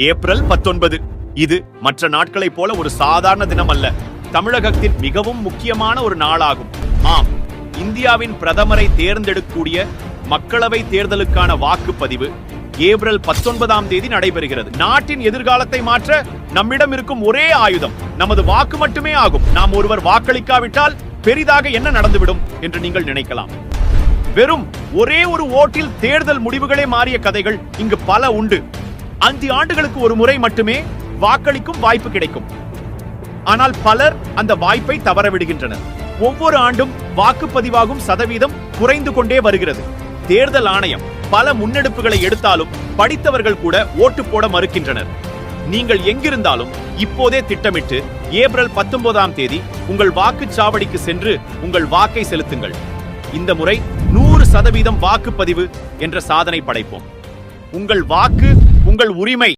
April 19 இது மற்ற நாட்களைப் போல ஒரு சாதாரண தினம் அல்ல. தமிழகத்தின் மிகவும் முக்கியமான ஒரு நாளாகும். ஆம், இந்தியாவின் பிரதமரை தேர்ந்தெடுக்கக்கூடிய மக்களவை தேர்தலுக்கான வாக்குப்பதிவு ஏப்ரல் 19ஆம் தேதி நடைபெறுகிறது. நாட்டின் எதிர்காலத்தை மாற்ற நம்மிடம் இருக்கும் ஒரே ஆயுதம் நமது வாக்கு மட்டுமே ஆகும். நாம் ஒருவர் வாக்களிக்காவிட்டால் பெரிதாக என்ன நடந்துவிடும் என்று நீங்கள் நினைக்கலாம். வெறும் ஒரே ஒரு ஓட்டில் தேர்தல் முடிவுகளே மாறிய கதைகள் இங்கு பல உண்டு. 5 ஆண்டுகளுக்கு ஒரு முறை மட்டுமே வாக்களிக்கும் வாய்ப்பு கிடைக்கும். ஆனால் பலர் அந்த வாய்ப்பை தவறவிடுகின்றனர். ஒவ்வொரு ஆண்டும் வாக்குப்பதிவாகும் சதவீதம் குறைந்து கொண்டே வருகிறது. தேர்தல் ஆணையம் பல முன்னெடுப்புகளை எடுத்தாலும் படித்தவர்கள் கூட ஓட்டு போட மறுக்கின்றனர். நீங்கள் எங்கிருந்தாலும் இப்போதே திட்டமிட்டு ஏப்ரல் 19ஆம் தேதி உங்கள் வாக்குச்சாவடிக்கு சென்று உங்கள் வாக்கை செலுத்துங்கள். இந்த முறை 100% வாக்குப்பதிவு என்ற சாதனை படைப்போம். உங்கள் வாக்கு உங்கள் உரிமை.